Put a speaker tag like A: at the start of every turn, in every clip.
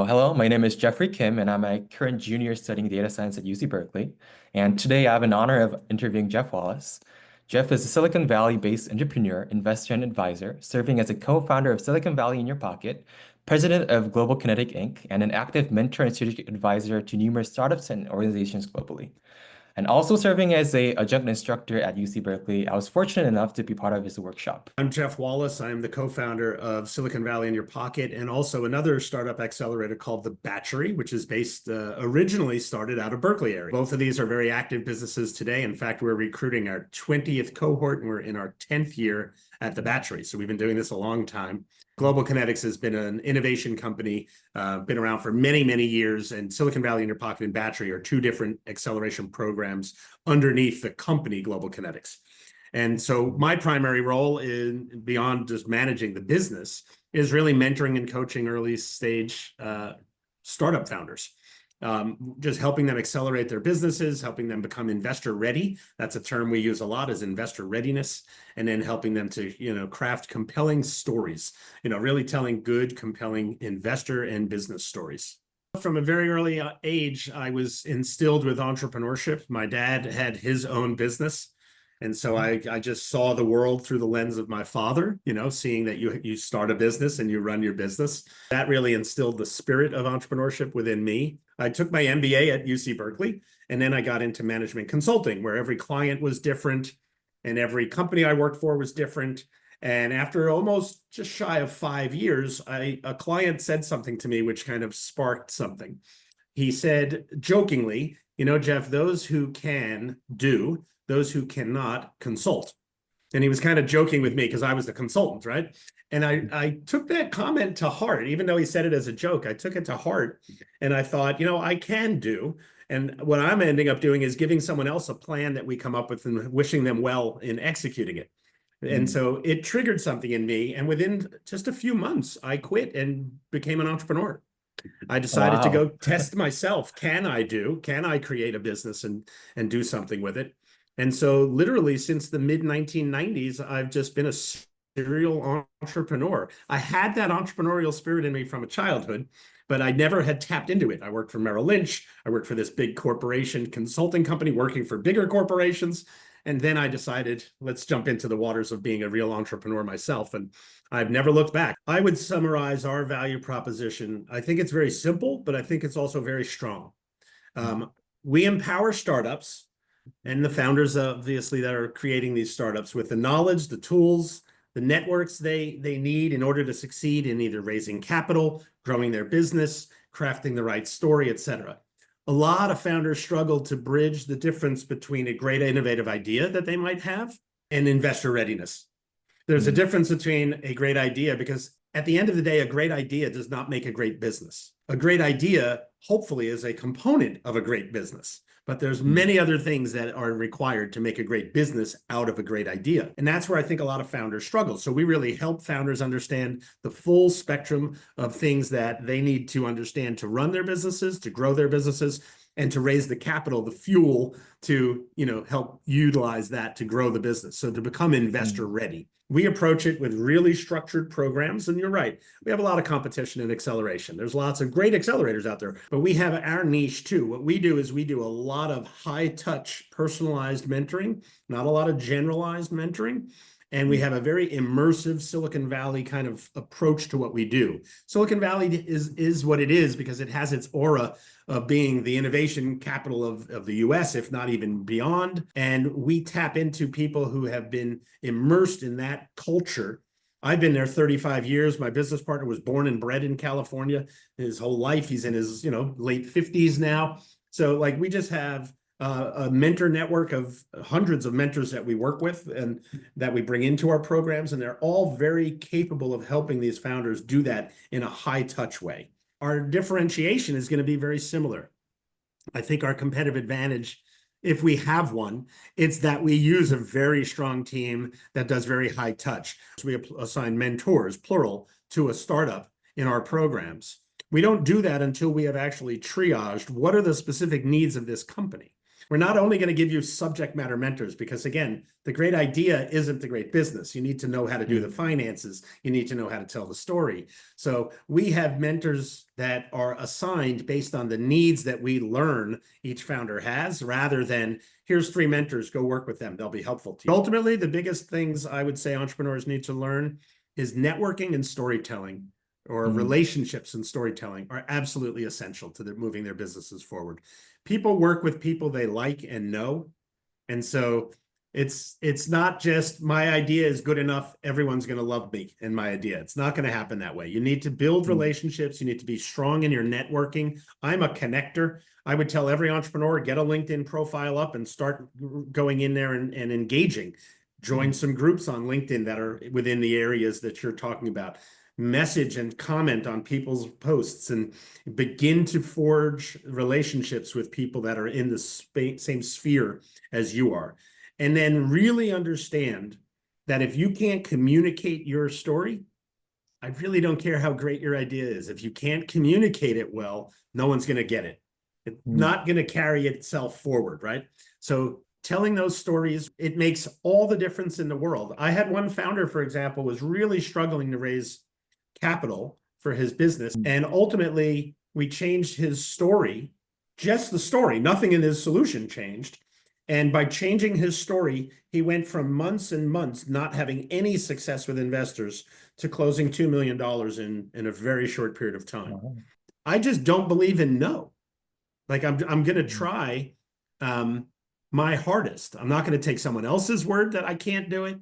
A: Hello, my name is Jeffrey Kim, and I'm a current junior studying data science at UC Berkeley. And today I have an honor of interviewing Jeff Wallace. Jeff is a Silicon Valley-based entrepreneur, investor, and advisor, serving as a co-founder of Silicon Valley in Your Pocket, president of Global Kinetic Inc., and an active mentor and strategic advisor to numerous startups and organizations globally. And also serving as a adjunct instructor at UC Berkeley, I was fortunate enough to be part of his workshop.
B: I'm Jeff Wallace. I'm the co-founder of Silicon Valley in Your Pocket and also another startup accelerator called The Batchery, which is based originally started out of Berkeley area. Both of these are very active businesses today. In fact, we're recruiting our 20th cohort and we're in our 10th year at The Batchery. So we've been doing this a long time. Global Kinetics has been an innovation company, been around for many, many years, and Silicon Valley in Your Pocket and Batchery are two different acceleration programs underneath the company Global Kinetics. And so my primary role in beyond just managing the business is really mentoring and coaching early stage startup founders. Just helping them accelerate their businesses, helping them become investor ready. That's a term we use a lot, is investor readiness, and then helping them to, craft compelling stories, really telling good, compelling investor and business stories. From a very early age, I was instilled with entrepreneurship. My dad had his own business. And so I just saw the world through the lens of my father, seeing that you start a business and you run your business. That really instilled the spirit of entrepreneurship within me. I took my MBA at UC Berkeley, and then I got into management consulting, where every client was different and every company I worked for was different. And after almost just shy of 5 years, a client said something to me which kind of sparked something. He said jokingly, Jeff, those who can do, those who cannot consult. And he was kind of joking with me because I was the consultant, right? And I took that comment to heart, even though he said it as a joke. I took it to heart and I thought, I can do. And what I'm ending up doing is giving someone else a plan that we come up with and wishing them well in executing it. And so it triggered something in me. And within just a few months, I quit and became an entrepreneur. I decided to go test myself. Can I create a business and do something with it? And so literally since the mid 1990s, I've just been a serial entrepreneur. I had that entrepreneurial spirit in me from a childhood, but I never had tapped into it. I worked for Merrill Lynch. I worked for this big corporation consulting company, working for bigger corporations. And then I decided, let's jump into the waters of being a real entrepreneur myself. And I've never looked back. I would summarize our value proposition. I think it's very simple, but I think it's also very strong. We empower startups and the founders, obviously, that are creating these startups with the knowledge, the tools, the networks they need in order to succeed in either raising capital, growing their business, crafting the right story, etc. A lot of founders struggle to bridge the difference between a great innovative idea that they might have and investor readiness. There's a difference between a great idea, because at the end of the day, a great idea does not make a great business. A great idea, hopefully, is a component of a great business. But there's many other things that are required to make a great business out of a great idea. And that's where I think a lot of founders struggle. So we really help founders understand the full spectrum of things that they need to understand to run their businesses, to grow their businesses, and to raise the capital, the fuel to, help utilize that to grow the business. So to become investor ready. We approach it with really structured programs. And you're right, we have a lot of competition in acceleration. There's lots of great accelerators out there, but we have our niche too. What we do is we do a lot of high touch, personalized mentoring, not a lot of generalized mentoring. And we have a very immersive Silicon Valley kind of approach to what we do. Silicon Valley is what it is because it has its aura of being the innovation capital of the US, if not even beyond. And we tap into people who have been immersed in that culture. I've been there 35 years. My business partner was born and bred in California his whole life. He's in his late 50s now. So we just have a mentor network of hundreds of mentors that we work with and that we bring into our programs. And they're all very capable of helping these founders do that in a high touch way. Our differentiation is going to be very similar. I think our competitive advantage, if we have one, it's that we use a very strong team that does very high touch. So we assign mentors, plural, to a startup in our programs. We don't do that until we have actually triaged what are the specific needs of this company. We're not only going to give you subject matter mentors, because again, the great idea isn't the great business. You need to know how to do the finances. You need to know how to tell the story. So we have mentors that are assigned based on the needs that we learn each founder has, rather than here's 3 mentors, go work with them. They'll be helpful to you. Ultimately, the biggest things I would say entrepreneurs need to learn is networking and storytelling, or relationships and storytelling are absolutely essential to moving their businesses forward. People work with people they like and know. And so it's not just my idea is good enough, everyone's going to love me and my idea. It's not going to happen that way. You need to build relationships. You need to be strong in your networking. I'm a connector. I would tell every entrepreneur, get a LinkedIn profile up and start going in there and engaging. Join some groups on LinkedIn that are within the areas that you're talking about. Message and comment on people's posts and begin to forge relationships with people that are in the same sphere as you are. And then really understand that if you can't communicate your story, I really don't care how great your idea is. If you can't communicate it well, no one's going to get it. It's not going to carry itself forward, right? So telling those stories, it makes all the difference in the world. I had one founder, for example, was really struggling to raise capital for his business. And ultimately, we changed his story, just the story. Nothing in his solution changed. And by changing his story, he went from months and months not having any success with investors to closing $2 million in a very short period of time.
A: Wow.
B: I just don't believe in no. Like I'm going to try my hardest. I'm not going to take someone else's word that I can't do it.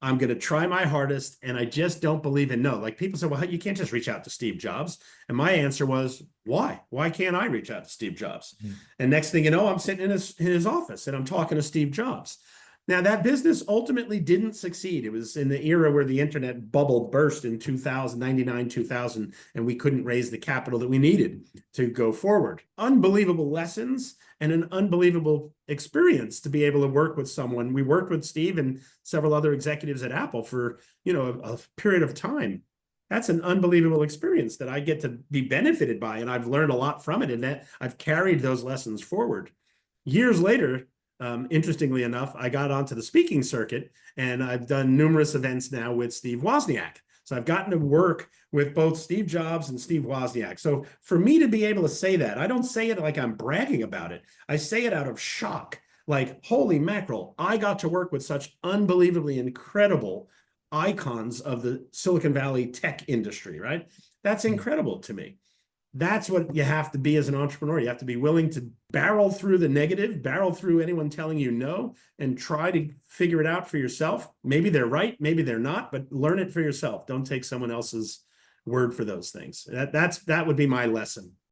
B: I'm going to try my hardest, and I just don't believe in no. Like people say, well, you can't just reach out to Steve Jobs. And my answer was, why? Why can't I reach out to Steve Jobs? And next thing you know, I'm sitting in his office and I'm talking to Steve Jobs. Now, that business ultimately didn't succeed. It was in the era where the internet bubble burst in 2000, 99, 2000, and we couldn't raise the capital that we needed to go forward. Unbelievable lessons and an unbelievable experience to be able to work with someone. We worked with Steve and several other executives at Apple for, a period of time. That's an unbelievable experience that I get to be benefited by, and I've learned a lot from it, and that I've carried those lessons forward. Years later, interestingly enough, I got onto the speaking circuit, and I've done numerous events now with Steve Wozniak. So I've gotten to work with both Steve Jobs and Steve Wozniak. So for me to be able to say that, I don't say it like I'm bragging about it. I say it out of shock. Like, holy mackerel, I got to work with such unbelievably incredible icons of the Silicon Valley tech industry, right? That's incredible to me. That's what you have to be as an entrepreneur. You have to be willing to barrel through the negative, barrel through anyone telling you no, and try to figure it out for yourself. Maybe they're right, maybe they're not, but learn it for yourself. Don't take someone else's word for those things. That would be my lesson.